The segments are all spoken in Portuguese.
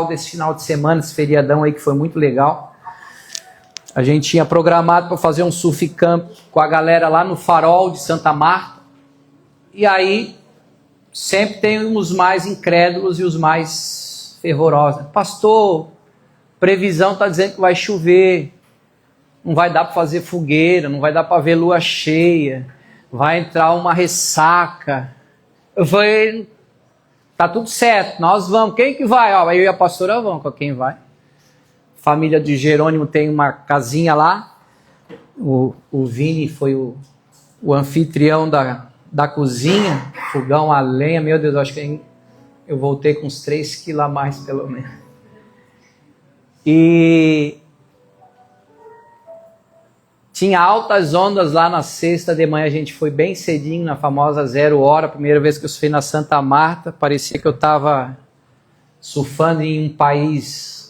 desse final de semana, esse feriadão aí que foi muito legal. A gente tinha programado para fazer um surf camp com a galera lá no Farol de Santa Marta. E aí sempre tem os mais incrédulos e os mais fervorosos. Pastor, previsão está dizendo que vai chover, não vai dar para fazer fogueira, não vai dar para ver lua cheia, vai entrar uma ressaca. Eu falei, tá tudo certo, nós vamos. Quem que vai? Ó, eu e a pastora vamos. Com quem vai? Família de Jerônimo tem uma casinha lá. O Vini foi o anfitrião da cozinha, fogão a lenha. Meu Deus, acho que eu voltei com uns 3 quilos a mais, pelo menos. E tinha altas ondas lá na sexta de manhã. A gente foi bem cedinho, na famosa 0 hora. Primeira vez que eu surfei na Santa Marta. Parecia que eu estava surfando em um país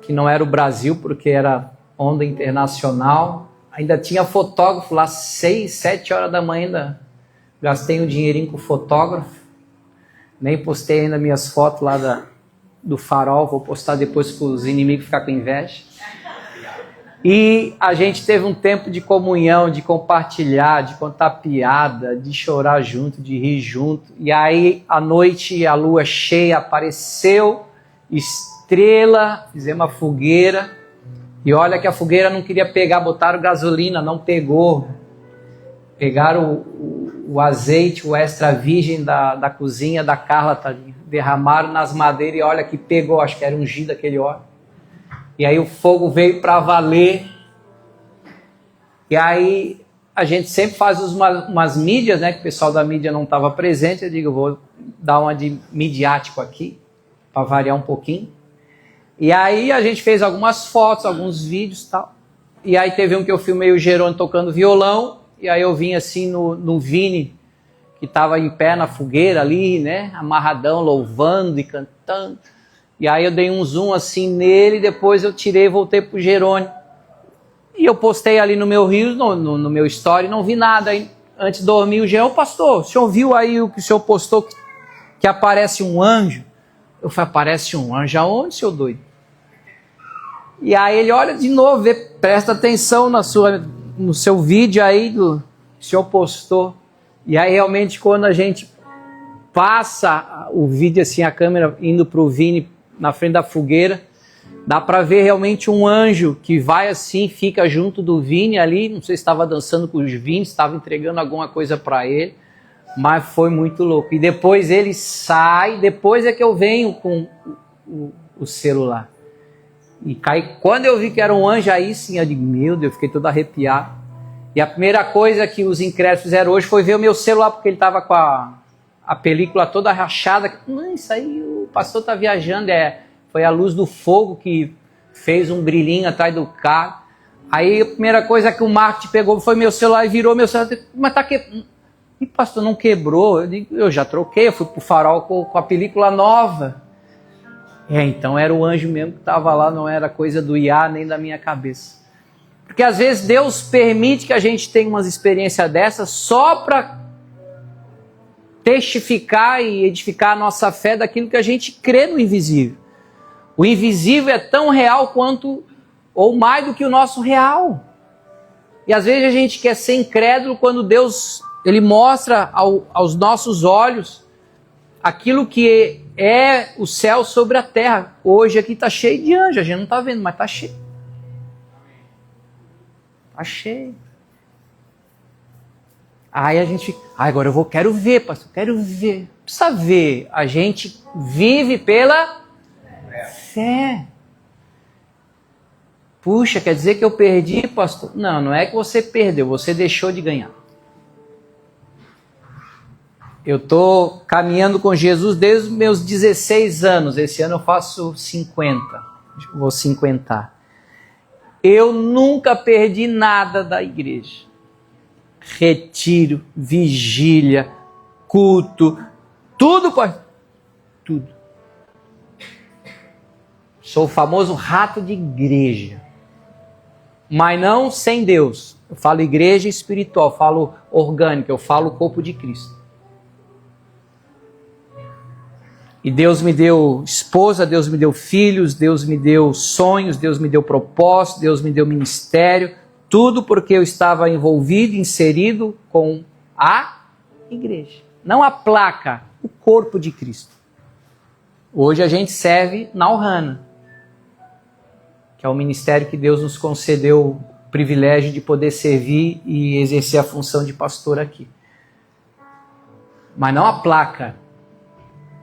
que não era o Brasil, porque era onda internacional. Ainda tinha fotógrafo lá, 6, 7 horas da manhã ainda. Gastei um dinheirinho com o fotógrafo. Nem postei ainda minhas fotos lá do Farol. Vou postar depois para os inimigos ficar com inveja. E a gente teve um tempo de comunhão, de compartilhar, de contar piada, de chorar junto, de rir junto. E aí, à noite, a lua cheia apareceu, estrela, fizemos uma fogueira. E olha que a fogueira não queria pegar, botaram gasolina, não pegou. Pegaram o azeite, o extra virgem da cozinha da Carla, tadinha, derramaram nas madeiras e olha que pegou, acho que era ungido aquele óleo. E aí o fogo veio para valer. E aí a gente sempre faz umas mídias, né? Que o pessoal da mídia não estava presente. Eu digo, eu vou dar uma de midiático aqui, para variar um pouquinho. E aí a gente fez algumas fotos, alguns vídeos e tal. E aí teve um que eu filmei o Jerônimo tocando violão. E aí eu vim assim no Vini, que estava em pé na fogueira ali, né? Amarradão, louvando e cantando. E aí eu dei um zoom assim nele, depois eu tirei e voltei pro Jerônimo. E eu postei ali no meu Reels, no meu story, não vi nada. Aí, antes de dormir, o Jerônimo, pastor, o senhor viu aí o que o senhor postou, que aparece um anjo? Eu falei, aparece um anjo aonde, seu doido? E aí ele olha de novo, presta atenção no seu vídeo aí, que o senhor postou. E aí realmente quando a gente passa o vídeo assim, a câmera indo pro Vini, na frente da fogueira, dá para ver realmente um anjo que vai assim, fica junto do Vini ali, não sei se estava dançando com os Vini, estava entregando alguma coisa para ele, mas foi muito louco. E depois ele sai, depois é que eu venho com o celular. E cai, quando eu vi que era um anjo, aí sim, eu digo, meu Deus, eu fiquei todo arrepiado. E a primeira coisa que os incrédulos fizeram hoje foi ver o meu celular, porque ele estava com a película toda rachada. Não, isso aí o pastor está viajando, foi a luz do fogo que fez um brilhinho atrás do carro. Aí a primeira coisa que o marketing pegou foi meu celular e virou meu celular. Mas tá quebrando. E pastor, não quebrou? Eu digo, eu já troquei, eu fui pro Farol com a película nova. Então era o anjo mesmo que estava lá, não era coisa do IA nem da minha cabeça. Porque às vezes Deus permite que a gente tenha umas experiências dessas só para testificar e edificar a nossa fé daquilo que a gente crê no invisível. O invisível é tão real quanto, ou mais do que o nosso real. E às vezes a gente quer ser incrédulo quando Deus ele mostra aos nossos olhos aquilo que é o céu sobre a terra. Hoje aqui está cheio de anjos, a gente não está vendo, mas está cheio. Está cheio. Aí a gente, agora eu quero ver, pastor, quero ver. Não precisa ver, a gente vive pela fé. Puxa, quer dizer que eu perdi, pastor? Não, não é que você perdeu, você deixou de ganhar. Eu estou caminhando com Jesus desde os meus 16 anos, esse ano eu faço 50, vou 50. Eu nunca perdi nada da igreja. Retiro, vigília, culto, tudo, pai. Tudo. Sou o famoso rato de igreja. Mas não sem Deus. Eu falo igreja espiritual, eu falo orgânica, eu falo corpo de Cristo. E Deus me deu esposa, Deus me deu filhos, Deus me deu sonhos, Deus me deu propósito, Deus me deu ministério. Tudo porque eu estava envolvido, inserido com a igreja. Não a placa, o corpo de Cristo. Hoje a gente serve na Ohana, que é o ministério que Deus nos concedeu o privilégio de poder servir e exercer a função de pastor aqui. Mas não a placa,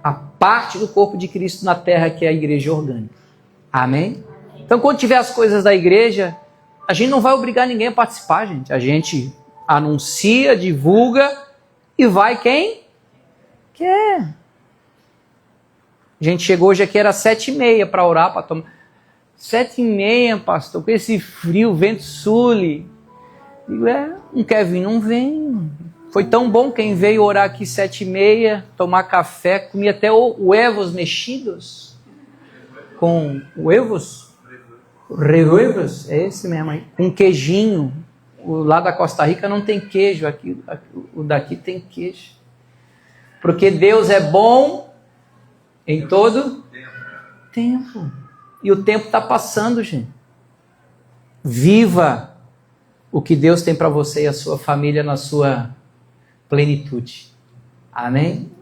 a parte do corpo de Cristo na terra, que é a igreja orgânica. Amém? Então, quando tiver as coisas da igreja, a gente não vai obrigar ninguém a participar, gente. A gente anuncia, divulga e vai quem quer. A gente chegou hoje aqui, era 7h30 para orar, para tomar. 7h30, pastor, com esse frio, vento sul. Digo, não quer vir, não vem. Foi tão bom quem veio orar aqui 7h30, tomar café, comia até huevos mexidos. Com huevos? Huevos, é esse mesmo aí. Com queijinho. O lá da Costa Rica não tem queijo, aqui, o daqui tem queijo. Porque Deus é bom em todo tempo. E o tempo está passando, gente. Viva o que Deus tem para você e a sua família na sua plenitude. Amém?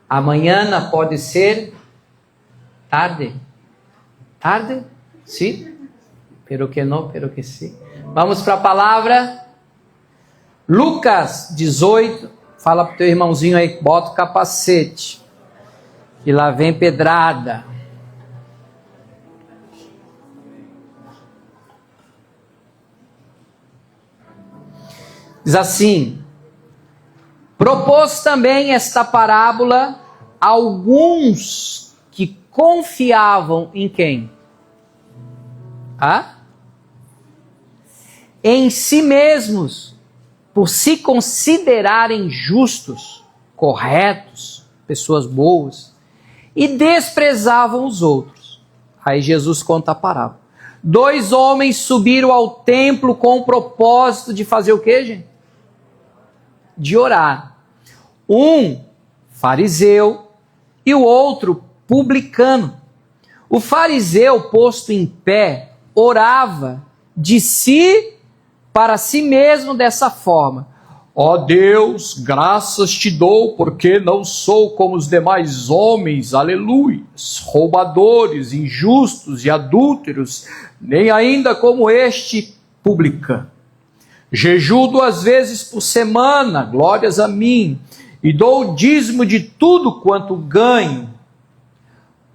Amanhã pode ser tarde. Tarde? Sim? Pero que não, pero que sim. Vamos para a palavra. Lucas 18. Fala para o teu irmãozinho aí, bota o capacete. Que lá vem pedrada. Diz assim: propôs também esta parábola a alguns que confiavam em quem? Em si mesmos, por se considerarem justos, corretos, pessoas boas, e desprezavam os outros. Aí Jesus conta a parábola. 2 homens subiram ao templo com o propósito de fazer o quê, gente? De orar. Um fariseu e o outro publicano. O fariseu, posto em pé, orava de si para si mesmo dessa forma: ó Deus, graças te dou, porque não sou como os demais homens, aleluias, roubadores, injustos e adúlteros, nem ainda como este publicano. Jejuo 2 vezes por semana, glórias a mim, e dou o dízimo de tudo quanto ganho.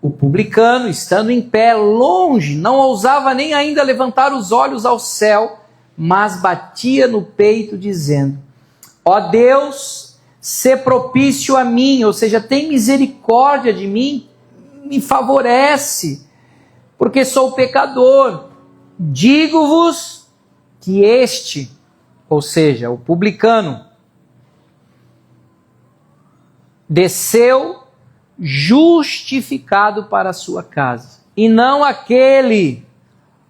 O publicano, estando em pé, longe, não ousava nem ainda levantar os olhos ao céu, mas batia no peito, dizendo: ó Deus, sê propício a mim, ou seja, tem misericórdia de mim, me favorece, porque sou pecador. Digo-vos que este, ou seja, o publicano, desceu justificado para a sua casa, e não aquele,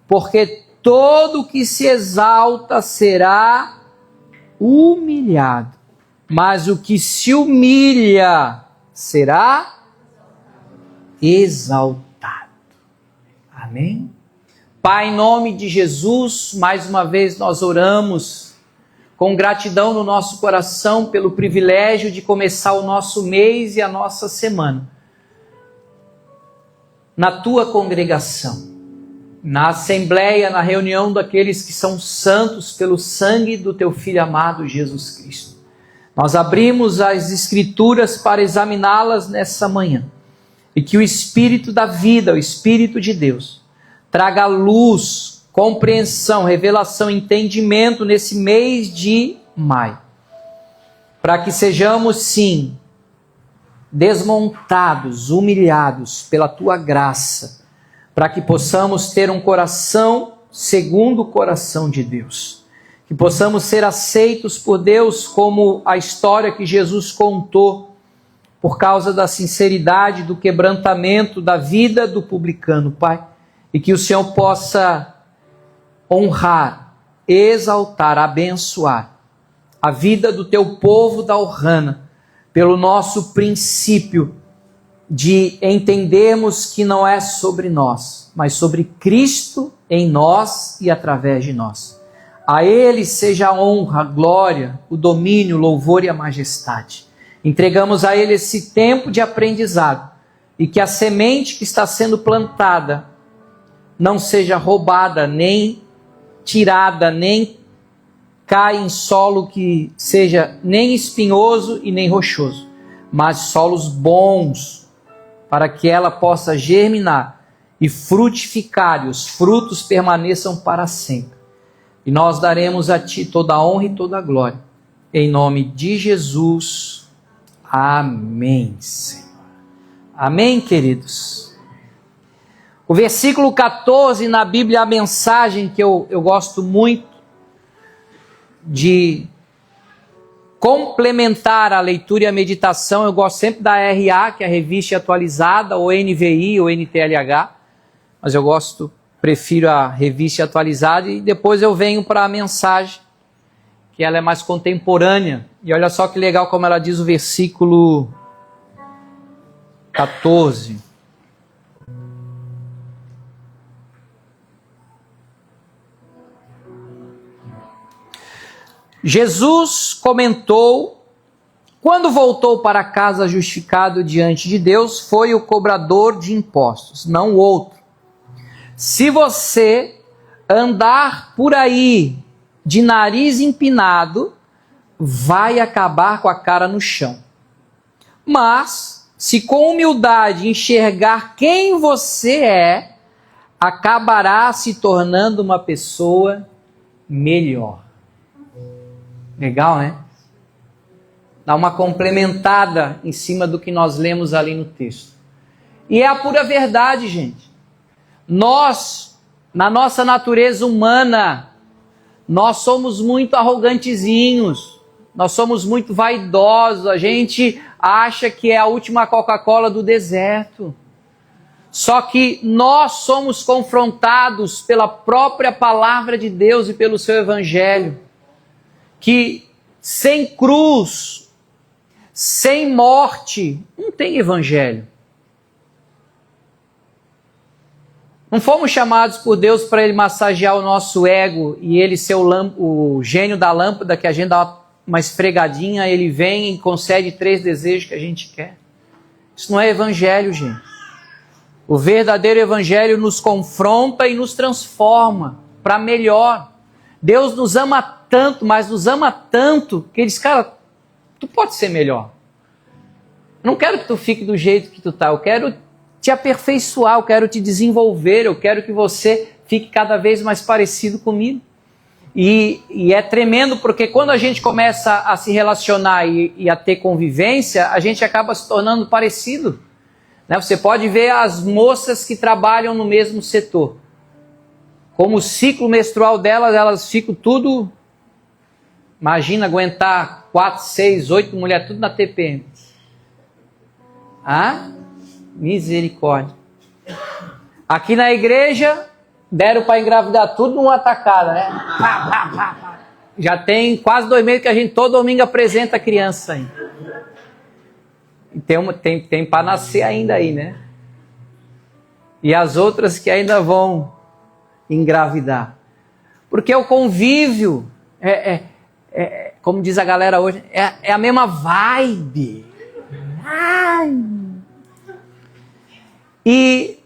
porque todo que se exalta será humilhado, mas o que se humilha será exaltado. Amém? Pai, em nome de Jesus, mais uma vez nós oramos com gratidão no nosso coração pelo privilégio de começar o nosso mês e a nossa semana na tua congregação, na assembleia, na reunião daqueles que são santos pelo sangue do teu Filho amado Jesus Cristo. Nós abrimos as Escrituras para examiná-las nessa manhã, e que o Espírito da vida, o Espírito de Deus, traga luz, compreensão, revelação, entendimento nesse mês de maio, para que sejamos, sim, desmontados, humilhados pela tua graça, para que possamos ter um coração segundo o coração de Deus, que possamos ser aceitos por Deus, como a história que Jesus contou, por causa da sinceridade, do quebrantamento da vida do publicano, Pai, e que o Senhor possa honrar, exaltar, abençoar a vida do teu povo da Ohana, pelo nosso princípio de entendermos que não é sobre nós, mas sobre Cristo em nós e através de nós. A Ele seja a honra, a glória, o domínio, o louvor e a majestade. Entregamos a Ele esse tempo de aprendizado e que a semente que está sendo plantada não seja roubada, nem tirada, nem caia em solo que seja nem espinhoso e nem rochoso, mas solos bons, para que ela possa germinar e frutificar e os frutos permaneçam para sempre. E nós daremos a Ti toda a honra e toda a glória. Em nome de Jesus. Amém, Senhor. Amém, queridos. O versículo 14 na Bíblia, a mensagem que eu gosto muito de complementar a leitura e a meditação. Eu gosto sempre da RA, que é a Revista Atualizada, ou NVI, ou NTLH, mas eu prefiro a Revista Atualizada, e depois eu venho para a mensagem, que ela é mais contemporânea. E olha só que legal como ela diz o versículo 14. Jesus comentou: quando voltou para casa justificado diante de Deus, foi o cobrador de impostos, não o outro. Se você andar por aí de nariz empinado, vai acabar com a cara no chão. Mas, se com humildade enxergar quem você é, acabará se tornando uma pessoa melhor. Legal, né? Dá uma complementada em cima do que nós lemos ali no texto. E é a pura verdade, gente. Nós, na nossa natureza humana, nós somos muito arrogantezinhos, nós somos muito vaidosos, a gente acha que é a última Coca-Cola do deserto. Só que nós somos confrontados pela própria palavra de Deus e pelo seu evangelho, que sem cruz, sem morte, não tem evangelho. Não fomos chamados por Deus para Ele massagear o nosso ego e Ele ser o gênio da lâmpada, que a gente dá uma esfregadinha, Ele vem e concede 3 desejos que a gente quer. Isso não é evangelho, gente. O verdadeiro evangelho nos confronta e nos transforma para melhor. Deus nos ama tanto, mas nos ama tanto, que Ele diz: cara, tu pode ser melhor. Eu não quero que tu fique do jeito que tu está, eu quero te aperfeiçoar, eu quero te desenvolver, eu quero que você fique cada vez mais parecido comigo. E é tremendo, porque quando a gente começa a se relacionar e a ter convivência, a gente acaba se tornando parecido. Né? Você pode ver as moças que trabalham no mesmo setor. Como o ciclo menstrual delas, elas ficam tudo... Imagina aguentar 4, 6, 8 mulheres, tudo na TPM. Ah, misericórdia. Aqui na igreja, deram para engravidar tudo numa tacada, né? Pá, pá, pá, pá. Já tem quase 2 meses que a gente todo domingo apresenta a criança aí. E tem para nascer ainda aí, né? E as outras que ainda vão engravidar. Porque o convívio, como diz a galera hoje, é a mesma vibe. E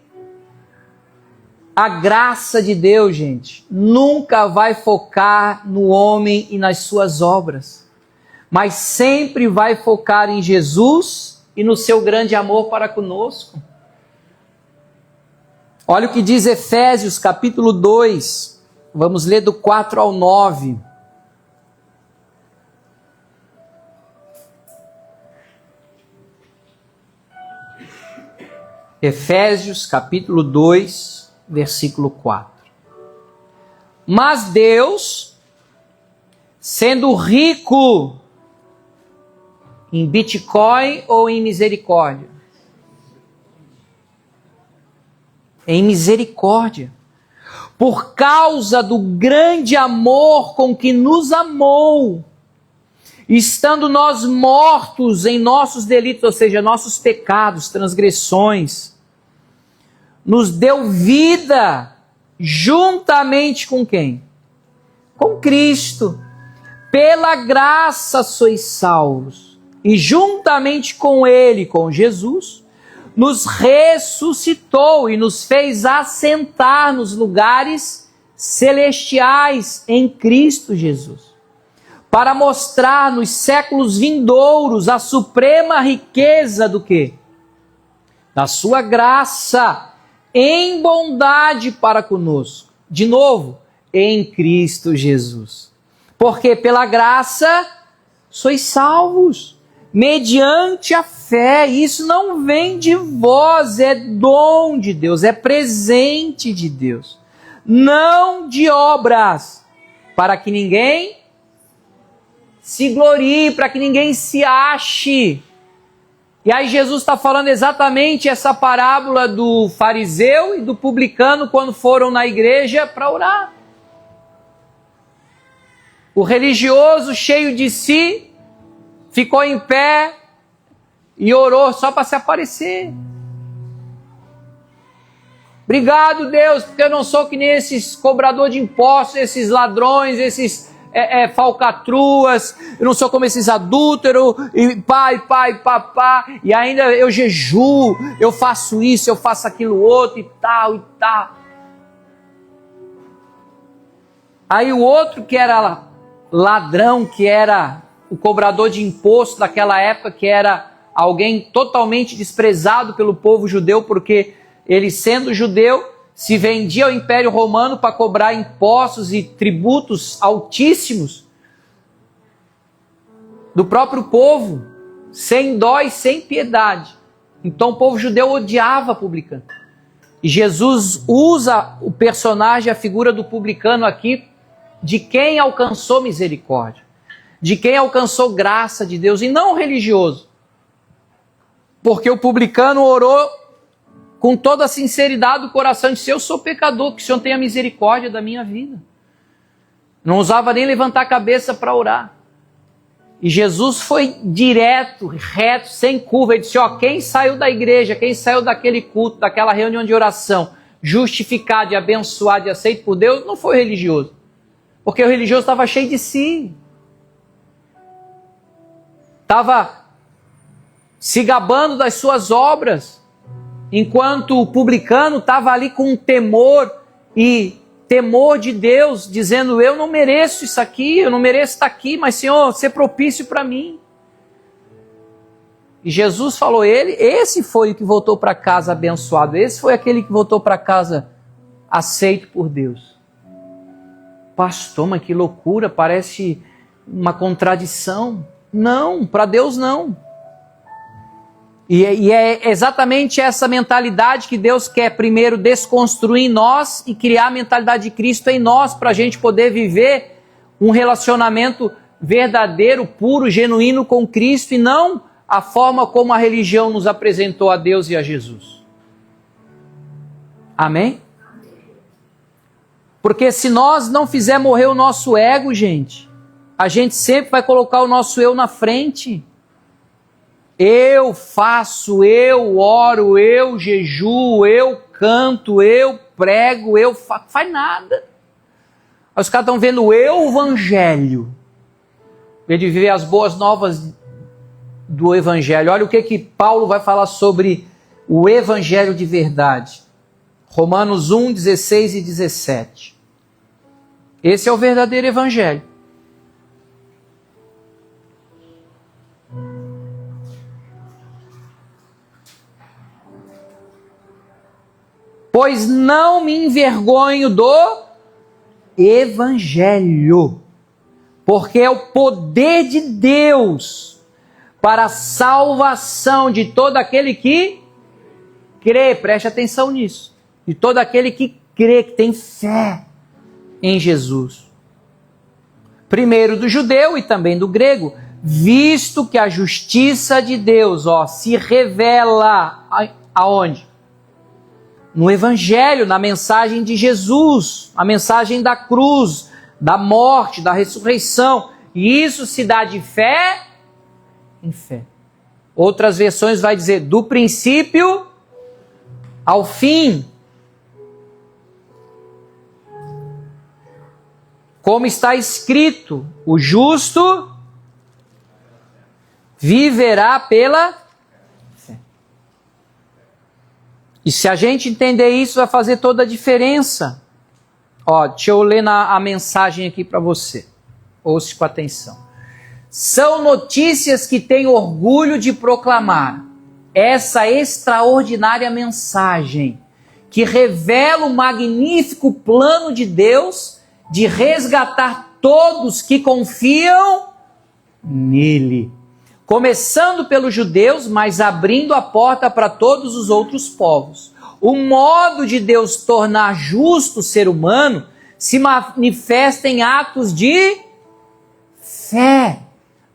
a graça de Deus, gente, nunca vai focar no homem e nas suas obras, mas sempre vai focar em Jesus e no seu grande amor para conosco. Olha o que diz Efésios capítulo 2, vamos ler do 4 ao 9. Efésios capítulo 2, versículo 4. Mas Deus, sendo rico em Bitcoin ou em misericórdia? Em misericórdia. Por causa do grande amor com que nos amou, estando nós mortos em nossos delitos, ou seja, nossos pecados, transgressões, nos deu vida juntamente com quem? Com Cristo. Pela graça sois salvos, e juntamente com Ele, com Jesus, nos ressuscitou e nos fez assentar nos lugares celestiais em Cristo Jesus, para mostrar nos séculos vindouros a suprema riqueza do quê? Da sua graça em bondade para conosco. De novo, em Cristo Jesus. Porque pela graça sois salvos, mediante a fé. Isso não vem de vós, é dom de Deus, é presente de Deus. Não de obras, para que ninguém se glorie, para que ninguém se ache. E aí Jesus está falando exatamente essa parábola do fariseu e do publicano quando foram na igreja para orar. O religioso, cheio de si, ficou em pé e orou só para se aparecer. Obrigado, Deus, porque eu não sou que nem esses cobradores de impostos, esses ladrões, esses falcatruas, eu não sou como esses adúlteros, e pai, papá, e ainda eu jejuo, eu faço isso, eu faço aquilo outro e tal. Aí o outro que era ladrão, que era o cobrador de imposto daquela época, que era alguém totalmente desprezado pelo povo judeu, porque ele, sendo judeu, se vendia ao Império Romano para cobrar impostos e tributos altíssimos do próprio povo, sem dó e sem piedade. Então o povo judeu odiava publicano. E Jesus usa o personagem, a figura do publicano aqui, de quem alcançou misericórdia, de quem alcançou graça de Deus, e não o religioso. Porque o publicano orou com toda a sinceridade do coração, disse: eu sou pecador, que o Senhor tenha misericórdia da minha vida. Não usava nem levantar a cabeça para orar. E Jesus foi direto, reto, sem curva. Ele disse: quem saiu da igreja, quem saiu daquele culto, daquela reunião de oração, justificado e abençoado e aceito por Deus, não foi religioso. Porque o religioso estava cheio de si. Estava se gabando das suas obras. Enquanto o publicano estava ali com temor de Deus, dizendo: eu não mereço isso aqui, eu não mereço estar aqui, mas Senhor, ser propício para mim. E Jesus falou: esse foi o que voltou para casa abençoado, esse foi aquele que voltou para casa aceito por Deus. Pastor, mas que loucura, parece uma contradição. Não, para Deus não. E é exatamente essa mentalidade que Deus quer primeiro desconstruir em nós e criar a mentalidade de Cristo em nós, para a gente poder viver um relacionamento verdadeiro, puro, genuíno com Cristo, e não a forma como a religião nos apresentou a Deus e a Jesus. Amém? Porque se nós não fizer morrer o nosso ego, gente, a gente sempre vai colocar o nosso eu na frente. Eu faço, eu oro, eu jejuo, eu canto, eu prego, faz nada. Aí os caras estão vendo o evangelho, em vez de viver as boas novas do evangelho. Olha o que Paulo vai falar sobre o evangelho de verdade. Romanos 1, 16 e 17. Esse é o verdadeiro evangelho. Pois não me envergonho do evangelho, porque é o poder de Deus para a salvação de todo aquele que crê. Preste atenção nisso. De todo aquele que crê, que tem fé em Jesus. Primeiro do judeu e também do grego, visto que a justiça de Deus se revela aonde? No evangelho, na mensagem de Jesus, a mensagem da cruz, da morte, da ressurreição. E isso se dá de fé em fé. Outras versões vai dizer do princípio ao fim. Como está escrito, o justo viverá pela fé. E se a gente entender isso, vai fazer toda a diferença. Ó, deixa eu ler a mensagem aqui para você. Ouça com atenção. São notícias que tenho orgulho de proclamar. Essa extraordinária mensagem que revela o magnífico plano de Deus de resgatar todos que confiam nele. Começando pelos judeus, mas abrindo a porta para todos os outros povos. O modo de Deus tornar justo o ser humano se manifesta em atos de fé,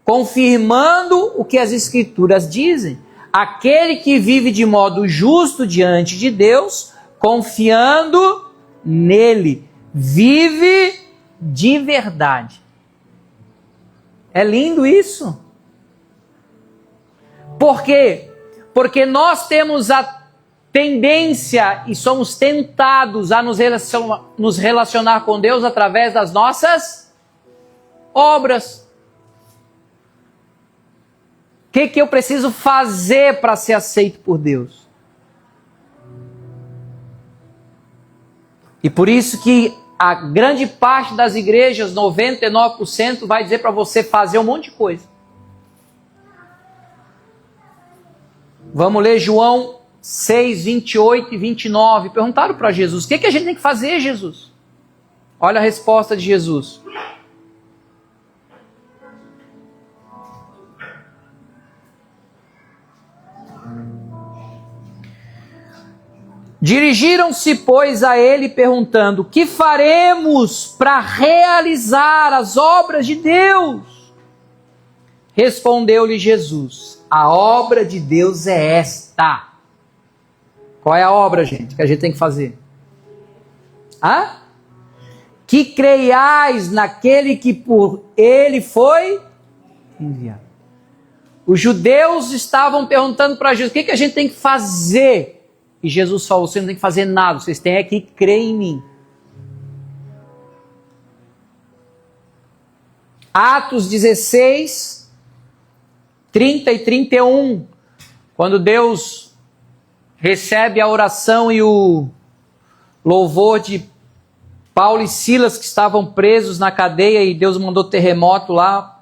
confirmando o que as Escrituras dizem. Aquele que vive de modo justo diante de Deus, confiando nele, vive de verdade. É lindo isso. Por quê? Porque nós temos a tendência e somos tentados a nos relacionar com Deus através das nossas obras. O que eu preciso fazer para ser aceito por Deus? E por isso que a grande parte das igrejas, 99%, vai dizer para você fazer um monte de coisa. Vamos ler João 6, 28 e 29. Perguntaram para Jesus, o que a gente tem que fazer, Jesus? Olha a resposta de Jesus. Dirigiram-se, pois, a ele perguntando, o que faremos para realizar as obras de Deus? Respondeu-lhe Jesus, a obra de Deus é esta. Qual é a obra, gente, que a gente tem que fazer? Que creiais naquele que por ele foi enviado. Os judeus estavam perguntando para Jesus, o que a gente tem que fazer? E Jesus falou, vocês não tem que fazer nada, vocês têm que crer em mim. Atos 16, 30 e 31, quando Deus recebe a oração e o louvor de Paulo e Silas, que estavam presos na cadeia, e Deus mandou terremoto lá.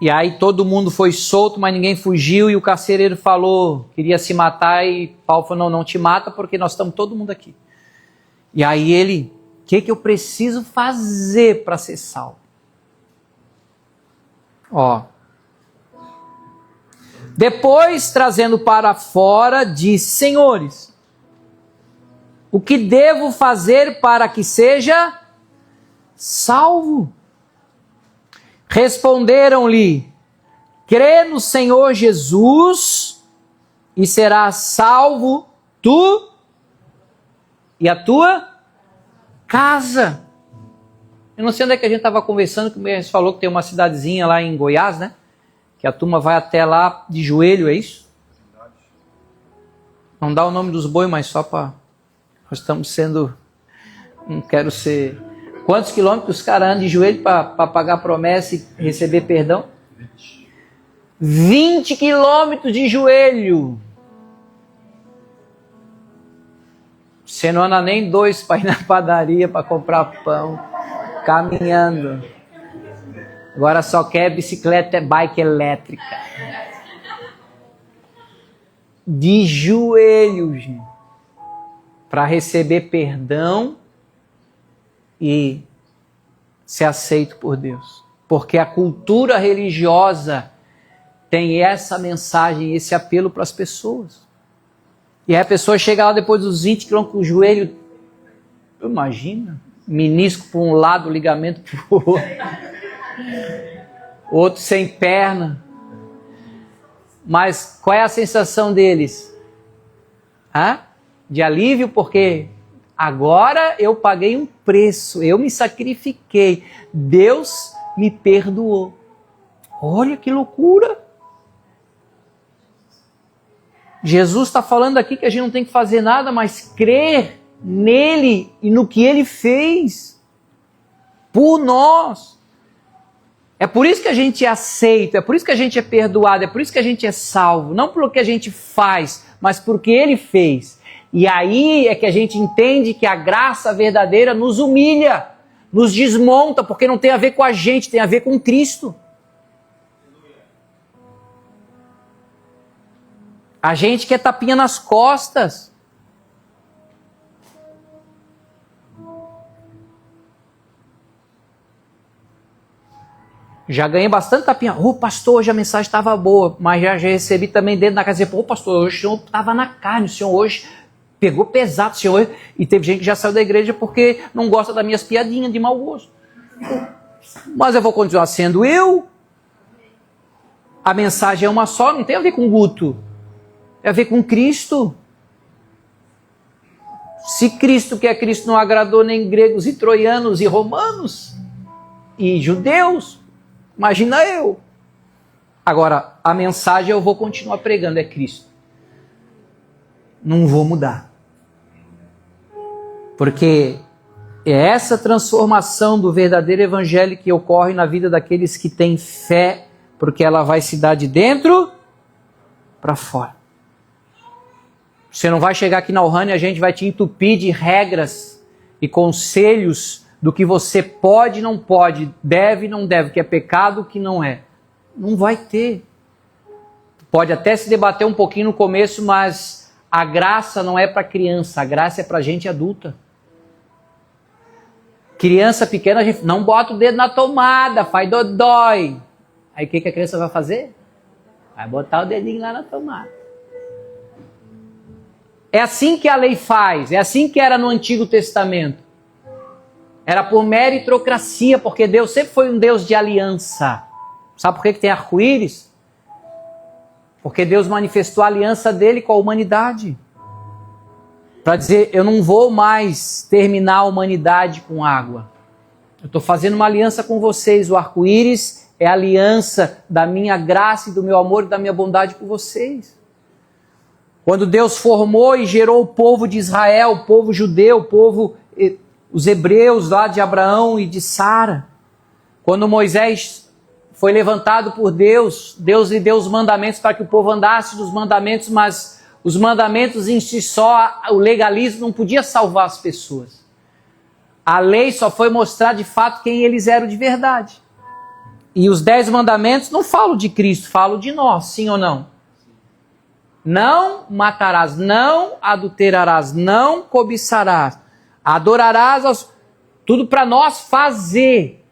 E aí todo mundo foi solto, mas ninguém fugiu, e o carcereiro falou, queria se matar, e Paulo falou, não te mata, porque nós estamos todo mundo aqui. E aí ele, o que eu preciso fazer para ser salvo? Depois, trazendo para fora, disse, senhores, o que devo fazer para que seja salvo? Responderam-lhe, crê no Senhor Jesus e serás salvo tu e a tua casa. Eu não sei onde é que a gente estava conversando, que o Mestre falou que tem uma cidadezinha lá em Goiás, né? Que a turma vai até lá de joelho, é isso? Não dá o nome dos bois, mas só para... Nós estamos sendo... Não quero ser... Quantos quilômetros os caras andam de joelho para pagar promessa e receber perdão? 20 quilômetros de joelho. Você não anda nem 2 para ir na padaria para comprar pão, caminhando. Agora só quer bicicleta, bike elétrica. De joelho, gente. Para receber perdão e ser aceito por Deus. Porque a cultura religiosa tem essa mensagem, esse apelo para as pessoas. E aí a pessoa chega lá depois dos 20 quilômetros com o joelho, imagina, menisco para um lado, ligamento para o outro. Outro sem perna. Mas qual é a sensação deles? De alívio, porque Agora eu paguei um preço, eu me sacrifiquei, Deus me perdoou. Olha que loucura! Jesus está falando aqui que a gente não tem que fazer nada, mas crer nele e no que ele fez por nós. É por isso que a gente é aceito, é por isso que a gente é perdoado, é por isso que a gente é salvo. Não pelo que a gente faz, mas por que ele fez. E aí é que a gente entende que a graça verdadeira nos humilha, nos desmonta, porque não tem a ver com a gente, tem a ver com Cristo. A gente quer tapinha nas costas. Já ganhei bastante tapinha. Pastor, hoje a mensagem estava boa, mas já recebi também dentro da casa. Pastor, hoje o senhor estava na carne, o senhor hoje pegou pesado, o senhor. E teve gente que já saiu da igreja porque não gosta das minhas piadinhas de mau gosto. Mas eu vou continuar sendo eu. A mensagem é uma só, não tem a ver com Guto. Tem a ver com Cristo. Se Cristo, que é Cristo, não agradou nem gregos e troianos e romanos e judeus, imagina eu. Agora, a mensagem eu vou continuar pregando, é Cristo. Não vou mudar. Porque é essa transformação do verdadeiro evangelho que ocorre na vida daqueles que têm fé, porque ela vai se dar de dentro para fora. Você não vai chegar aqui na Ohana e a gente vai te entupir de regras e conselhos do que você pode e não pode, deve e não deve, que é pecado o que não é. Não vai ter. Pode até se debater um pouquinho no começo, mas a graça não é para criança, a graça é para gente adulta. Criança pequena, a gente não bota o dedo na tomada, faz dodói. Aí o que a criança vai fazer? Vai botar o dedinho lá na tomada. É assim que a lei faz, é assim que era no Antigo Testamento. Era por meritocracia, porque Deus sempre foi um Deus de aliança. Sabe por que tem arco-íris? Porque Deus manifestou a aliança dele com a humanidade. Para dizer, eu não vou mais terminar a humanidade com água. Eu estou fazendo uma aliança com vocês. O arco-íris é a aliança da minha graça e do meu amor e da minha bondade por vocês. Quando Deus formou e gerou o povo de Israel, o povo judeu, os hebreus lá de Abraão e de Sara. Quando Moisés foi levantado por Deus, Deus lhe deu os mandamentos para que o povo andasse dos mandamentos, mas os mandamentos em si só, o legalismo não podia salvar as pessoas. A lei só foi mostrar de fato quem eles eram de verdade. E os 10 mandamentos não falam de Cristo, falam de nós, sim ou não? Não matarás, não adulterarás, não cobiçarás, adorarás, tudo para nós fazer.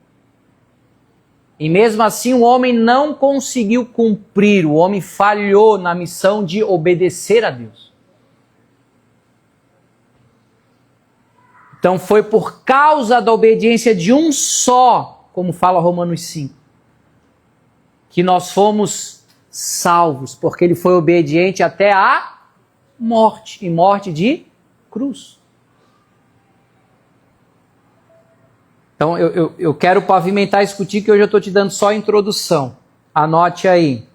E mesmo assim o homem não conseguiu cumprir, o homem falhou na missão de obedecer a Deus. Então foi por causa da obediência de um só, como fala Romanos 5, que nós fomos salvos, porque ele foi obediente até a morte, e morte de cruz. Então eu quero pavimentar isso contigo, que hoje eu estou te dando só a introdução. Anote aí.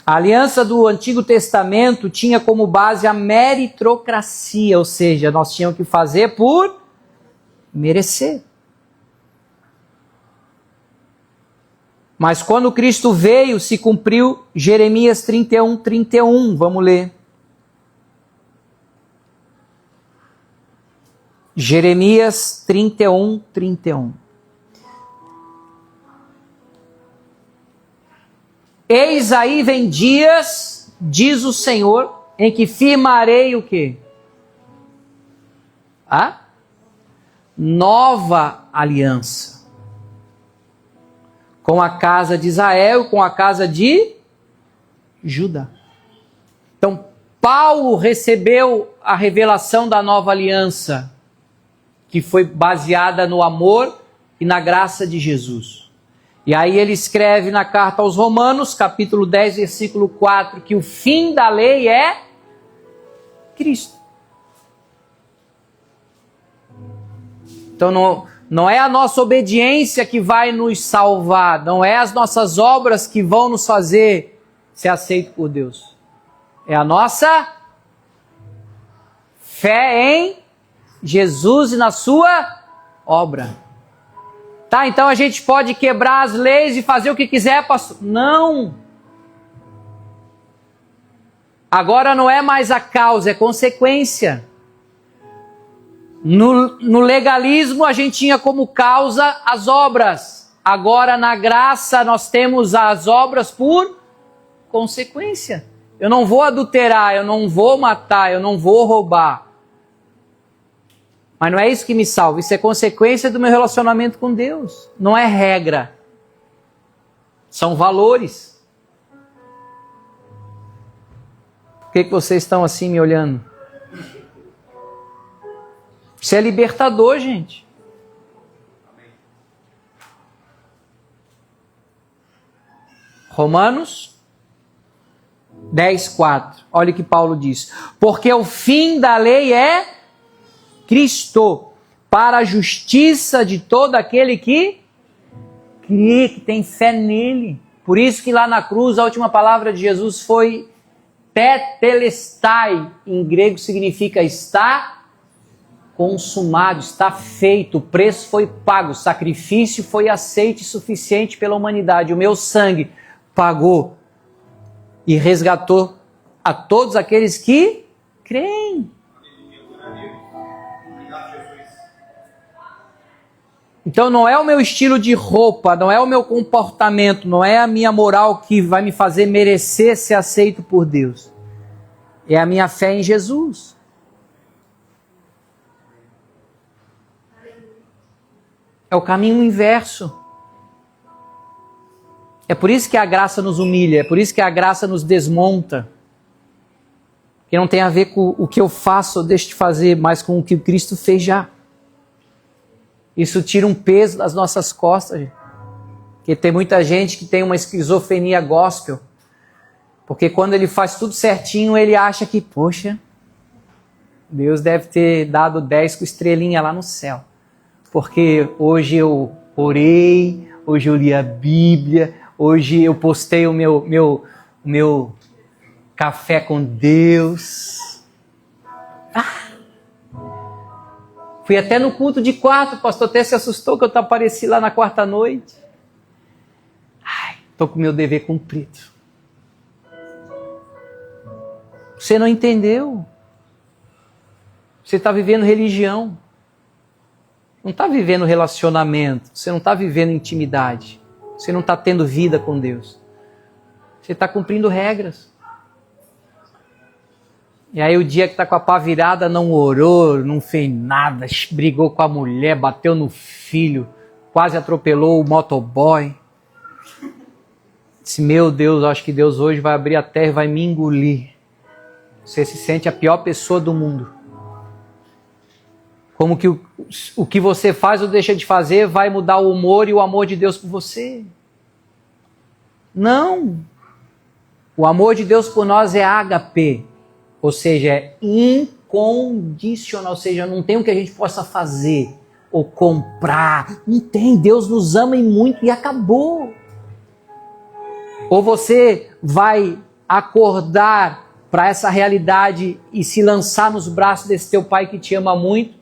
A aliança do Antigo Testamento tinha como base a meritocracia, ou seja, nós tínhamos que fazer por merecer. Mas quando Cristo veio, se cumpriu Jeremias 31:31. Vamos ler. Jeremias 31:31. Eis aí vem dias, diz o Senhor, em que firmarei o quê? Nova aliança. Com a casa de Israel, com a casa de Judá. Então, Paulo recebeu a revelação da nova aliança, que foi baseada no amor e na graça de Jesus. E aí ele escreve na carta aos Romanos, capítulo 10, versículo 4, que o fim da lei é Cristo. Então não é a nossa obediência que vai nos salvar, não é as nossas obras que vão nos fazer ser aceitos por Deus. É a nossa fé em Jesus e na sua obra. Tá, então a gente pode quebrar as leis e fazer o que quiser, pastor? Não. Agora não é mais a causa, é consequência. No legalismo a gente tinha como causa as obras. Agora na graça nós temos as obras por consequência. Eu não vou adulterar, eu não vou matar, eu não vou roubar. Mas não é isso que me salva, isso é consequência do meu relacionamento com Deus. Não é regra. São valores. Por que vocês estão assim me olhando? Isso é libertador, gente. Romanos 10:4. Olha o que Paulo diz. Porque o fim da lei é Cristo, para a justiça de todo aquele que crê, que tem fé nele. Por isso que lá na cruz a última palavra de Jesus foi tetelestai. Em grego significa está consumado, está feito, o preço foi pago, o sacrifício foi aceito e suficiente pela humanidade. O meu sangue pagou e resgatou a todos aqueles que creem. Então não é o meu estilo de roupa, não é o meu comportamento, não é a minha moral que vai me fazer merecer ser aceito por Deus. É a minha fé em Jesus. É o caminho inverso. É por isso que a graça nos humilha, é por isso que a graça nos desmonta. Que não tem a ver com o que eu faço ou deixo de fazer, mas com o que Cristo fez já. Isso tira um peso das nossas costas. Porque tem muita gente que tem uma esquizofrenia gospel. Porque quando ele faz tudo certinho, ele acha que, poxa, Deus deve ter dado 10 com estrelinha lá no céu. Porque hoje eu orei, hoje eu li a Bíblia, hoje eu postei o meu café com Deus. Fui até no culto de quarto, o pastor até se assustou que eu apareci lá na quarta noite. Estou com o meu dever cumprido. Você não entendeu. Você está vivendo religião. Não está vivendo relacionamento. Você não está vivendo intimidade. Você não está tendo vida com Deus. Você está cumprindo regras. E aí o dia que está com a pá virada não orou, não fez nada, brigou com a mulher, bateu no filho, quase atropelou o motoboy. Disse, meu Deus, acho que Deus hoje vai abrir a terra e vai me engolir. Você se sente a pior pessoa do mundo. Como que o que você faz ou deixa de fazer vai mudar o humor e o amor de Deus por você. Não. O amor de Deus por nós é ágape. Ou seja, é incondicional, ou seja, não tem o que a gente possa fazer ou comprar. Não tem, Deus nos ama e muito e acabou. Ou você vai acordar para essa realidade e se lançar nos braços desse teu pai que te ama muito,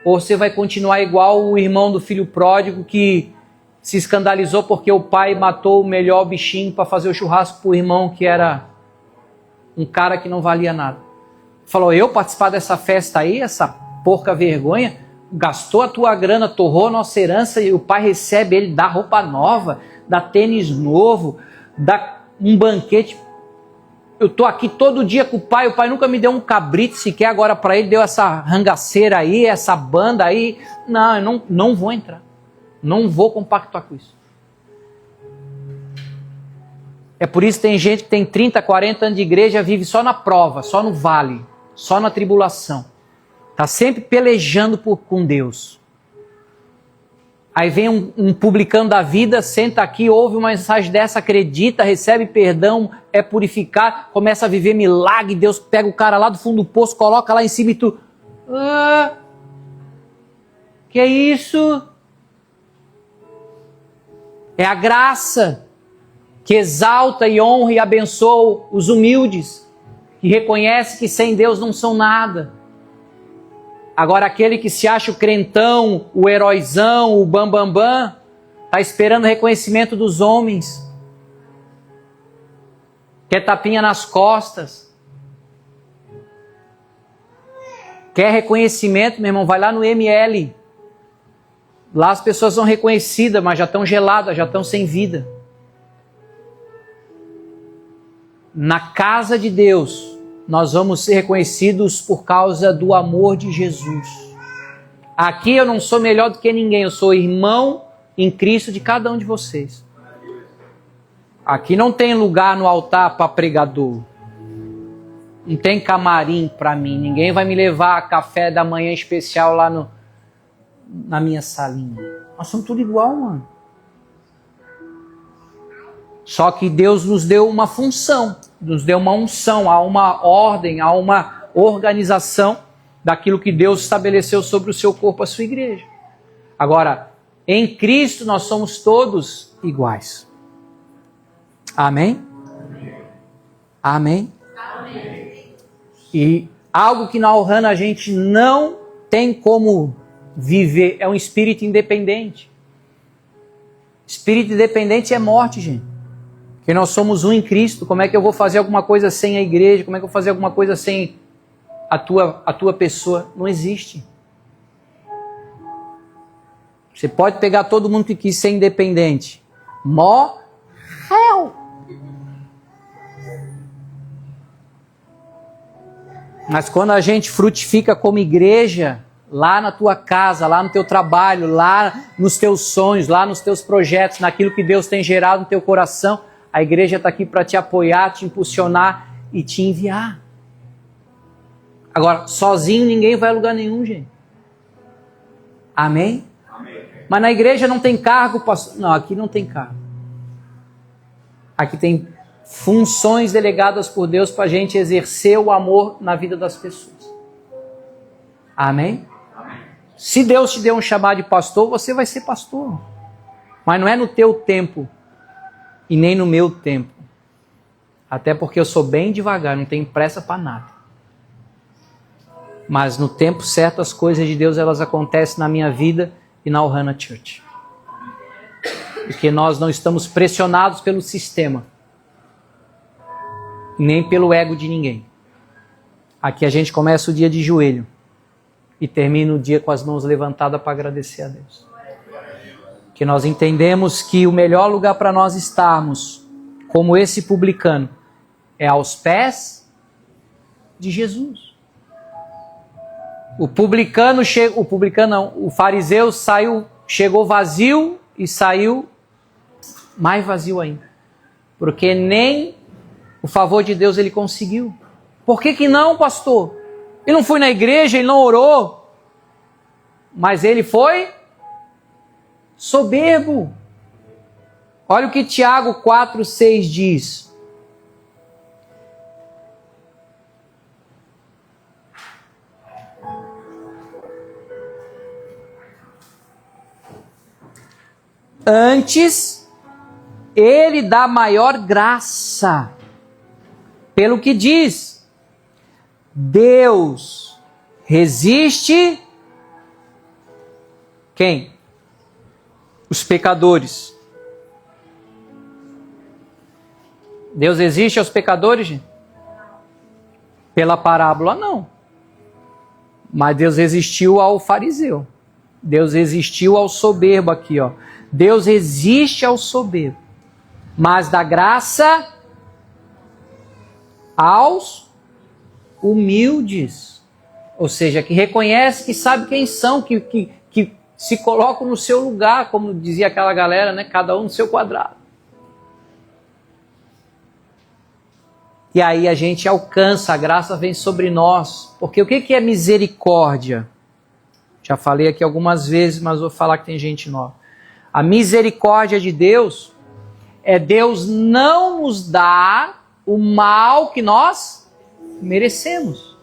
ou você vai continuar igual o irmão do filho pródigo que se escandalizou porque o pai matou o melhor bichinho para fazer o churrasco para o irmão que era um cara que não valia nada. Falou, eu participar dessa festa aí, essa porca vergonha, gastou a tua grana, torrou a nossa herança e o pai recebe, ele dá roupa nova, dá tênis novo, dá um banquete. Eu tô aqui todo dia com o pai nunca me deu um cabrito sequer, agora para ele deu essa rangaceira aí, essa banda aí. Não, eu não vou entrar. Não vou compactuar com isso. É por isso que tem gente que tem 30, 40 anos de igreja, vive só na prova, só no vale, só na tribulação. Está sempre pelejando com Deus. Aí vem um publicano da vida, senta aqui, ouve uma mensagem dessa, acredita, recebe perdão, é purificado, começa a viver milagre, Deus pega o cara lá do fundo do poço, coloca lá em cima e tu... que é isso? É a graça que exalta e honra e abençoa os humildes, que reconhece que sem Deus não são nada. Agora aquele que se acha o crentão, o heróizão, o bambambam, está esperando reconhecimento dos homens. Quer tapinha nas costas. Quer reconhecimento, meu irmão, vai lá no ML. Lá as pessoas são reconhecidas, mas já estão geladas, já estão sem vida. Na casa de Deus, nós vamos ser reconhecidos por causa do amor de Jesus. Aqui eu não sou melhor do que ninguém, eu sou irmão em Cristo de cada um de vocês. Aqui não tem lugar no altar para pregador. Não tem camarim para mim. Ninguém vai me levar a café da manhã especial lá na minha salinha. Nós somos tudo igual, mano. Só que Deus nos deu uma função, nos deu uma unção, há uma ordem, há uma organização daquilo que Deus estabeleceu sobre o seu corpo, a sua igreja. Agora, em Cristo nós somos todos iguais. Amém? Amém? Amém. E algo que na Ohana a gente não tem como viver é um espírito independente. Espírito independente é morte, gente. Porque nós somos um em Cristo. Como é que eu vou fazer alguma coisa sem a igreja? Como é que eu vou fazer alguma coisa sem a tua pessoa? Não existe. Você pode pegar todo mundo que quis ser independente. Morreu. Mas quando a gente frutifica como igreja, lá na tua casa, lá no teu trabalho, lá nos teus sonhos, lá nos teus projetos, naquilo que Deus tem gerado no teu coração, a igreja está aqui para te apoiar, te impulsionar e te enviar. Agora, sozinho ninguém vai a lugar nenhum, gente. Amém? Amém. Mas na igreja não tem cargo, pastor. Não, aqui não tem cargo. Aqui tem funções delegadas por Deus para a gente exercer o amor na vida das pessoas. Amém? Amém? Se Deus te deu um chamado de pastor, você vai ser pastor. Mas não é no teu tempo e nem no meu tempo. Até porque eu sou bem devagar, não tenho pressa para nada. Mas no tempo certo as coisas de Deus elas acontecem na minha vida e na Ohana Church. Porque nós não estamos pressionados pelo sistema. Nem pelo ego de ninguém. Aqui a gente começa o dia de joelho. E termina o dia com as mãos levantadas para agradecer a Deus. Que nós entendemos que o melhor lugar para nós estarmos, como esse publicano, é aos pés de Jesus. O fariseu chegou vazio e saiu mais vazio ainda. Porque nem o favor de Deus ele conseguiu. Por que não, pastor? Ele não foi na igreja, ele não orou. Mas ele foi soberbo. Olha o que Tiago 4,6 diz. Antes, ele dá maior graça. Pelo que diz, Deus resiste quem? Os pecadores. Deus resiste aos pecadores, gente? Pela parábola, não. Mas Deus resistiu ao fariseu. Deus resistiu ao soberbo aqui, ó. Deus resiste ao soberbo, mas dá graça aos humildes. Ou seja, que reconhece, que sabe quem são, que se colocam no seu lugar, como dizia aquela galera, né? Cada um no seu quadrado. E aí a gente alcança, a graça vem sobre nós. Porque o que é misericórdia? Já falei aqui algumas vezes, mas vou falar que tem gente nova. A misericórdia de Deus é Deus não nos dar o mal que nós merecemos.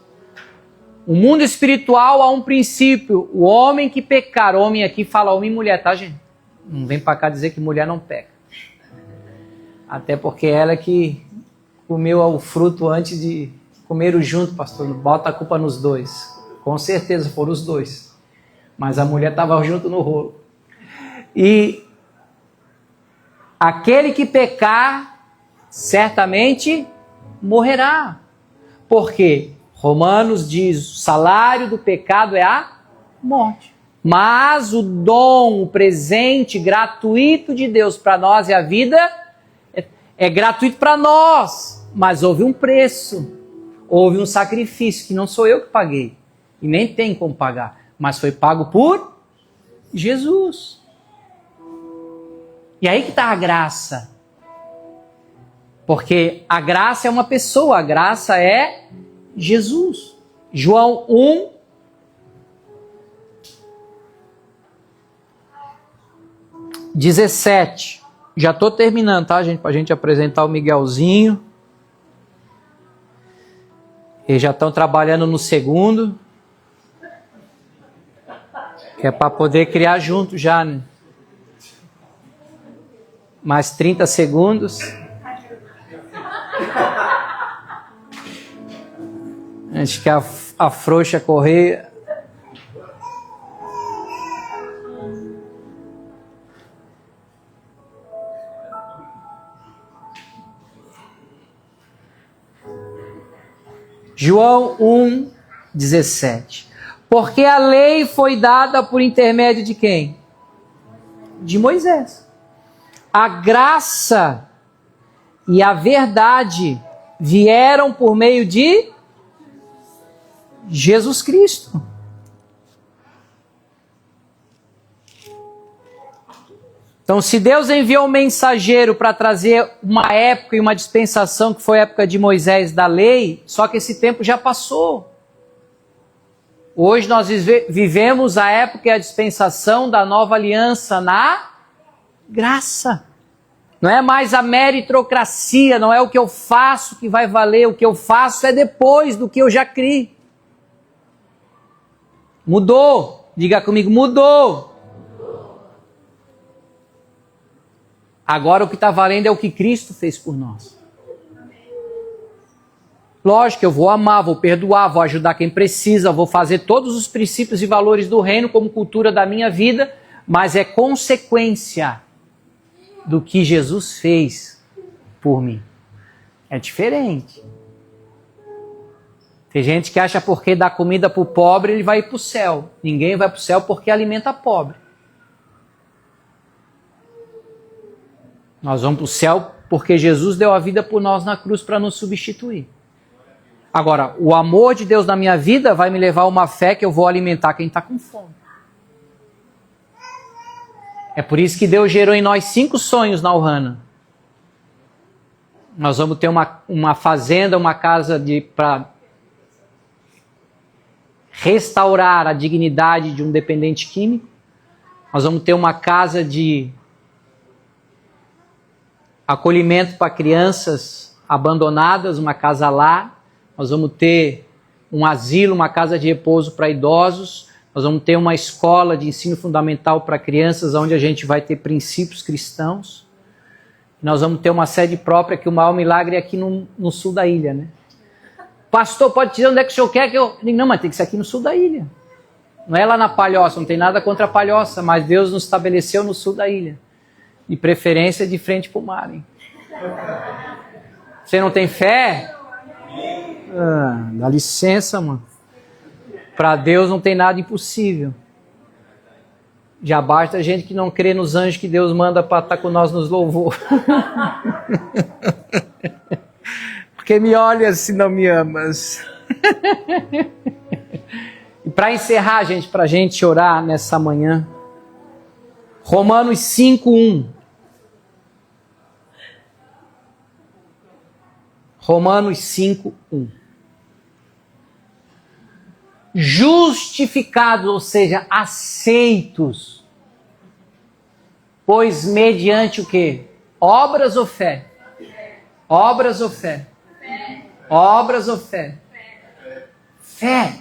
O mundo espiritual há um princípio: o homem que pecar, homem aqui fala homem e mulher, tá, gente? Não vem para cá dizer que mulher não peca. Até porque ela que comeu o fruto antes de comer junto, pastor. Bota a culpa nos dois. Com certeza foram os dois. Mas a mulher estava junto no rolo. E aquele que pecar, certamente morrerá. Por quê? Romanos diz: o salário do pecado é a morte. Mas o dom, o presente gratuito de Deus para nós é a vida. É gratuito para nós, mas houve um preço, houve um sacrifício que não sou eu que paguei e nem tem como pagar, mas foi pago por Jesus. E aí que está a graça. Porque a graça é uma pessoa, a graça é Jesus. João 1, (17). Já estou terminando, tá, gente? Para a gente apresentar o Miguelzinho. Eles já estão trabalhando no segundo. Que é para poder criar junto já, né? Mais 30 segundos. Antes que a frouxa correr. João 1, 17. Porque a lei foi dada por intermédio de quem? De Moisés. A graça e a verdade vieram por meio de Jesus Cristo. Então, se Deus enviou um mensageiro para trazer uma época e uma dispensação que foi a época de Moisés da lei, só que esse tempo já passou. Hoje nós vivemos a época e a dispensação da nova aliança na graça. Não é mais a meritocracia, não é o que eu faço que vai valer, o que eu faço é depois do que eu já criei. Mudou, diga comigo, mudou. Agora o que está valendo é o que Cristo fez por nós. Lógico que eu vou amar, vou perdoar, vou ajudar quem precisa, vou fazer todos os princípios e valores do reino como cultura da minha vida, mas é consequência do que Jesus fez por mim. É diferente. Tem gente que acha porque dá comida para o pobre ele vai ir para o céu. Ninguém vai para o céu porque alimenta pobre. Nós vamos para o céu porque Jesus deu a vida por nós na cruz para nos substituir. Agora, o amor de Deus na minha vida vai me levar a uma fé que eu vou alimentar quem está com fome. É por isso que Deus gerou em nós 5 sonhos na Ohana. Nós vamos ter uma fazenda, uma casa para restaurar a dignidade de um dependente químico. Nós vamos ter uma casa de acolhimento para crianças abandonadas, uma casa lá. Nós vamos ter um asilo, uma casa de repouso para idosos. Nós vamos ter uma escola de ensino fundamental para crianças, onde a gente vai ter princípios cristãos. Nós vamos ter uma sede própria, que o maior milagre é aqui no sul da ilha, né? Pastor, pode dizer onde é que o senhor quer que eu... Não, mas tem que ser aqui no sul da ilha. Não é lá na Palhoça, não tem nada contra a Palhoça, mas Deus nos estabeleceu no sul da ilha. De preferência de frente para o mar, hein? Você não tem fé? Dá licença, mano. Para Deus não tem nada impossível. Já basta a gente que não crê nos anjos que Deus manda para estar com nós nos louvor. Porque me olha se não me amas. E para encerrar, gente, para a gente orar nessa manhã, Romanos 5:1. Romanos 5:1. Justificados, ou seja, aceitos Pois mediante o quê? Obras ou fé? Obras ou fé? Obras ou fé? Fé.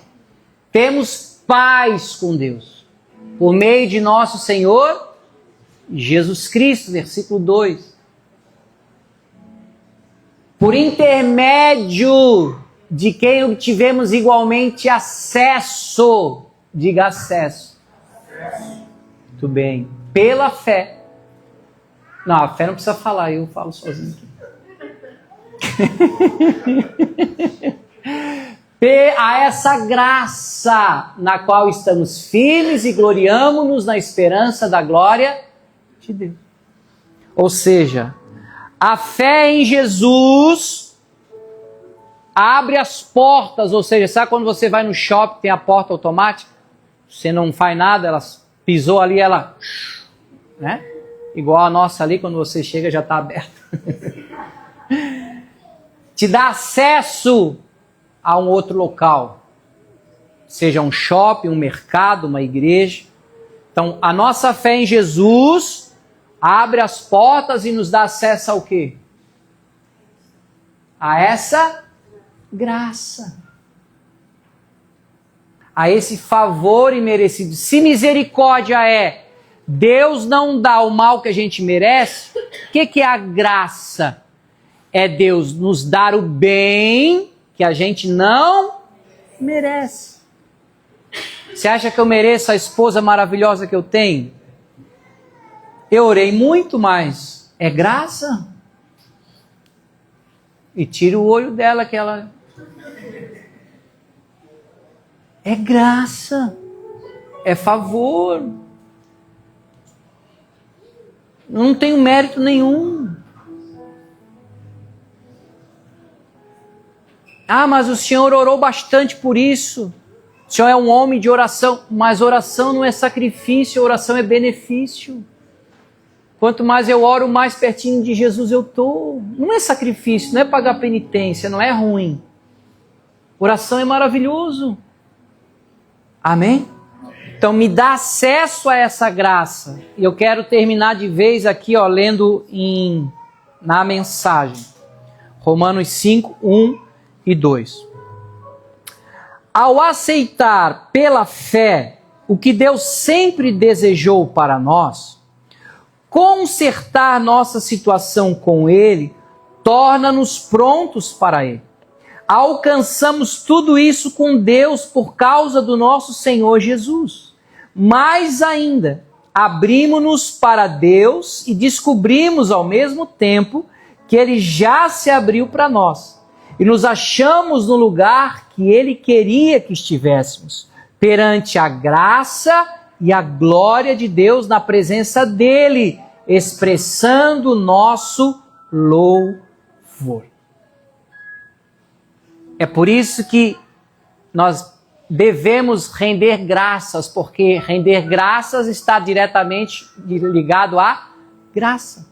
Temos paz com Deus. Por meio de nosso Senhor Jesus Cristo, versículo 2. Por intermédio de quem obtivemos igualmente acesso. Diga acesso. Muito bem. Pela fé. Não, a fé não precisa falar, eu falo sozinho aqui. A essa graça na qual estamos firmes e gloriamo-nos na esperança da glória de Deus. Ou seja, a fé em Jesus abre as portas, ou seja, sabe quando você vai no shopping, tem a porta automática? Você não faz nada, ela pisou ali, ela... né? Igual a nossa ali, quando você chega já está aberta. Te dá acesso a um outro local. Seja um shopping, um mercado, uma igreja. Então, a nossa fé em Jesus abre as portas e nos dá acesso ao quê? A essa graça. A esse favor imerecido. Se misericórdia é Deus não dá o mal que a gente merece, o que é a graça? É Deus nos dar o bem que a gente não merece. Você acha que eu mereço a esposa maravilhosa que eu tenho? Eu orei muito, mas é graça? E tira o olho dela que ela... É graça. É favor. Não tenho mérito nenhum. Ah, mas o Senhor orou bastante por isso. O Senhor é um homem de oração. Mas oração não é sacrifício, oração é benefício. Quanto mais eu oro, mais pertinho de Jesus eu estou. Não é sacrifício, não é pagar penitência, não é ruim. Oração é maravilhoso. Amém? Então me dá acesso a essa graça. E eu quero terminar de vez aqui, ó, lendo na mensagem. Romanos 5, 1 e 2. Ao aceitar pela fé o que Deus sempre desejou para nós, consertar nossa situação com Ele torna-nos prontos para Ele. Alcançamos tudo isso com Deus por causa do nosso Senhor Jesus. Mais ainda, abrimos-nos para Deus e descobrimos ao mesmo tempo que Ele já se abriu para nós. E nos achamos no lugar que Ele queria que estivéssemos, perante a graça e a glória de Deus na presença dEle, expressando nosso louvor. É por isso que nós devemos render graças, porque render graças está diretamente ligado à graça.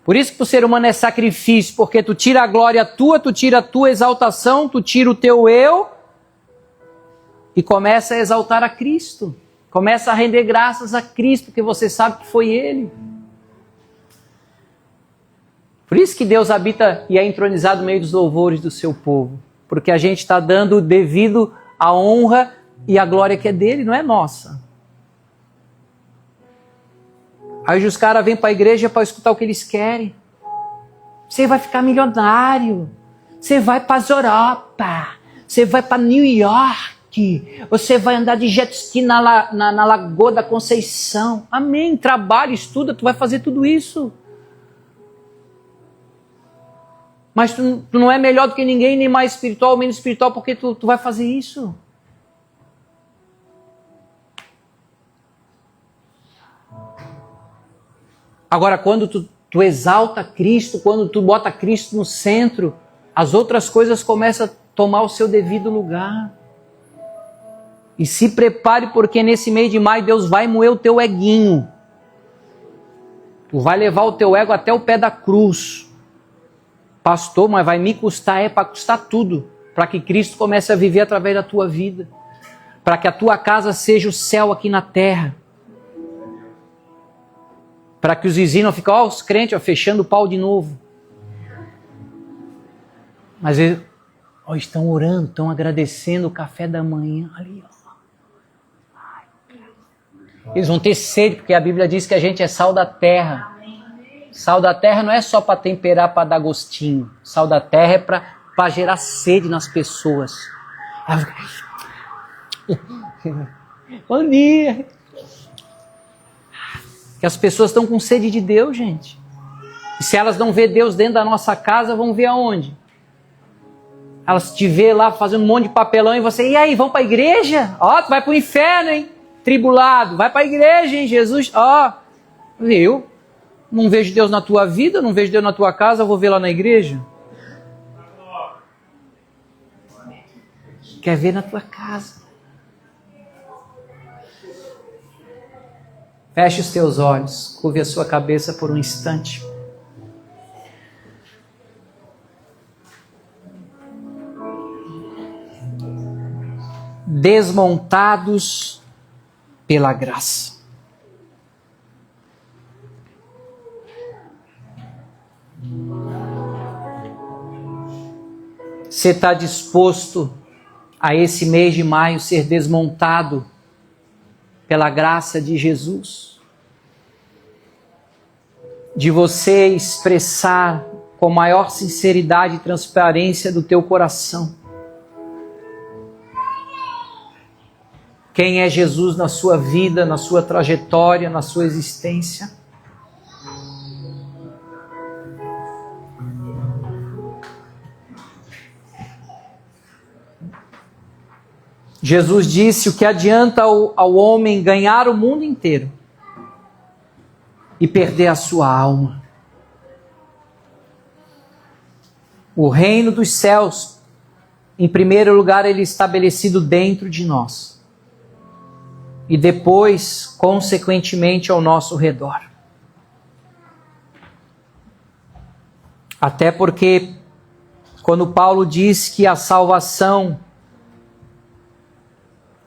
Por isso que o ser humano é sacrifício, porque tu tira a glória tua, tu tira a tua exaltação, tu tira o teu eu e começa a exaltar a Cristo. Começa a render graças a Cristo, porque você sabe que foi Ele. Por isso que Deus habita e é entronizado no meio dos louvores do seu povo. Porque a gente está dando devido a honra e a glória que é dele, não é nossa. Aí os caras vêm para a igreja para escutar o que eles querem. Você vai ficar milionário. Você vai para as Europa. Você vai para New York. Você vai andar de jet ski na Lagoa da Conceição. Amém. Trabalha, estuda, tu vai fazer tudo isso. Mas tu não é melhor do que ninguém, nem mais espiritual ou menos espiritual, porque tu vai fazer isso. Agora, quando tu exalta Cristo, quando tu bota Cristo no centro, as outras coisas começam a tomar o seu devido lugar. E se prepare, porque nesse mês de maio Deus vai moer o teu eguinho. Tu vai levar o teu ego até o pé da cruz. Pastor, mas vai me custar, para custar tudo, para que Cristo comece a viver através da tua vida, para que a tua casa seja o céu aqui na terra. Para que os vizinhos não fiquem, ó, os crentes, ó, fechando o pau de novo. Mas eles, ó, estão orando, estão agradecendo o café da manhã. Ali, ó. Eles vão ter sede, porque a Bíblia diz que a gente é sal da terra. Sal da terra não é só para temperar, para dar gostinho. Sal da terra é para gerar sede nas pessoas. Bom dia. Que as pessoas estão com sede de Deus, gente. E se elas não vê Deus dentro da nossa casa, vão ver aonde? Elas te vê lá fazendo um monte de papelão e você, e aí, vão para a igreja? Ó, tu vai para o inferno, hein? Tribulado, vai para a igreja, hein? Jesus, ó. Eu não vejo Deus na tua vida, não vejo Deus na tua casa, vou ver lá na igreja. Quer ver na tua casa. Feche os teus olhos, curve a sua cabeça por um instante. Desmontados pela graça. Você está disposto a esse mês de maio ser desmontado pela graça de Jesus? De você expressar com maior sinceridade e transparência do teu coração quem é Jesus na sua vida, na sua trajetória, na sua existência? Jesus disse: o que adianta ao homem ganhar o mundo inteiro e perder a sua alma? O reino dos céus, em primeiro lugar, ele é estabelecido dentro de nós. E depois, consequentemente, ao nosso redor. Até porque, quando Paulo diz que a salvação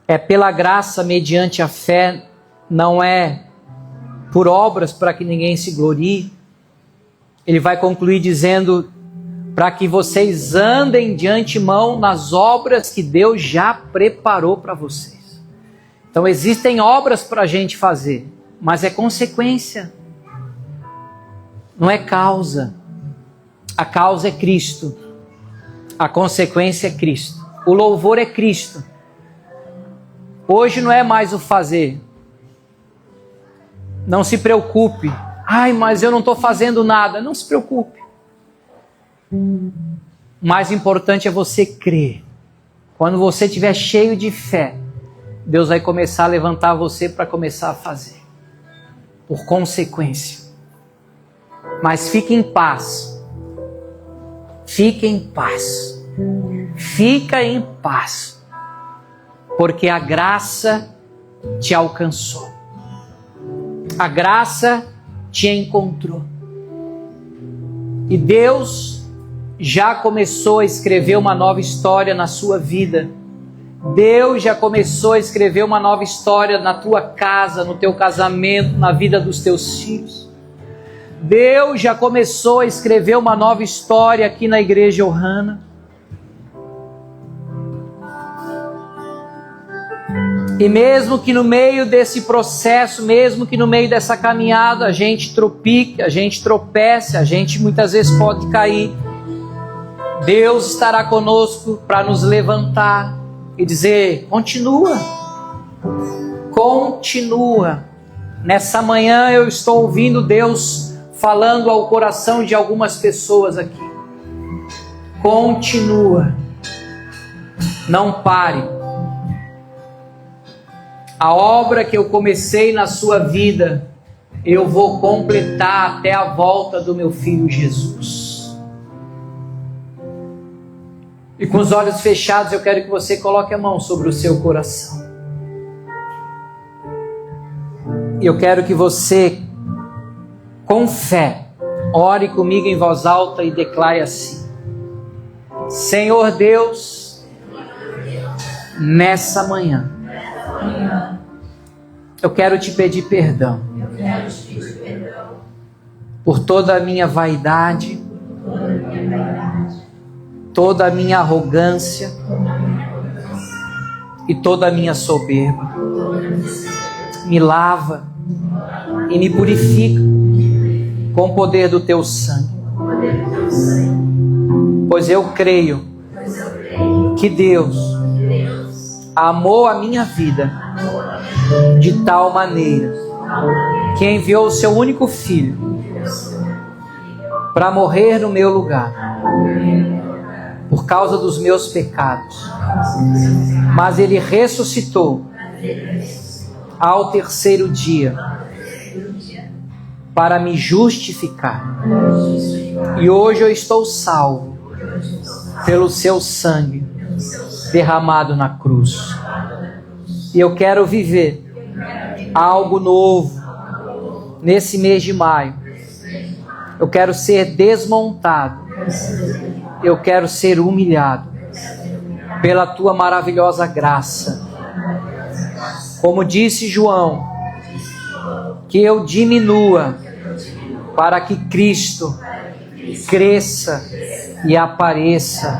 é pela graça mediante a fé, não é por obras para que ninguém se glorie, ele vai concluir dizendo: para que vocês andem de antemão nas obras que Deus já preparou para vocês. Então existem obras para a gente fazer, mas é consequência, não é causa. A causa é Cristo, a consequência é Cristo, o louvor é Cristo. Hoje não é mais o fazer. Não se preocupe. Ai, mas eu não estou fazendo nada. Não se preocupe. O mais importante é você crer. Quando você estiver cheio de fé, Deus vai começar a levantar você para começar a fazer. Por consequência. Mas fique em paz. Fique em paz. Fica em paz. Porque a graça te alcançou. A graça te encontrou. E Deus já começou a escrever uma nova história na sua vida. Deus já começou a escrever uma nova história na tua casa, no teu casamento, na vida dos teus filhos. Deus já começou a escrever uma nova história aqui na Igreja Ohana. E mesmo que no meio desse processo, mesmo que no meio dessa caminhada a gente tropique, a gente tropece, a gente muitas vezes pode cair, Deus estará conosco para nos levantar e dizer: continua, continua. Nessa manhã eu estou ouvindo Deus falando ao coração de algumas pessoas aqui. Continua, não pare. A obra que eu comecei na sua vida, eu vou completar até a volta do meu filho Jesus. E com os olhos fechados, eu quero que você coloque a mão sobre o seu coração. E eu quero que você, com fé, ore comigo em voz alta e declare assim: Senhor Deus, nessa manhã, eu quero te pedir perdão por toda a minha vaidade, toda a minha arrogância e toda a minha soberba. Me lava e me purifica com o poder do teu sangue. Pois eu creio que Deus amou a minha vida de tal maneira que enviou o seu único filho para morrer no meu lugar por causa dos meus pecados. Mas ele ressuscitou ao terceiro dia para me justificar. E hoje eu estou salvo pelo seu sangue derramado na cruz. E eu quero viver algo novo nesse mês de maio. Eu quero ser desmontado. Eu quero ser humilhado pela tua maravilhosa graça. Como disse João, que eu diminua para que Cristo cresça e apareça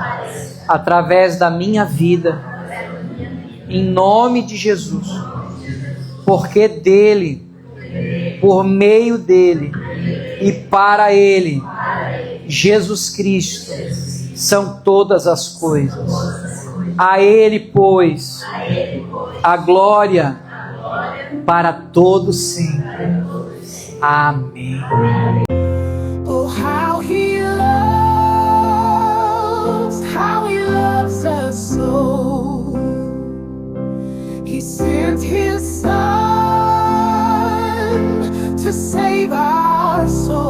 através da minha vida, em nome de Jesus, porque dele, por meio dele e para ele, Jesus Cristo, são todas as coisas. A ele, pois, a glória para todo sempre. Amém. Oh, how he loves us so. He sent his son to save our soul.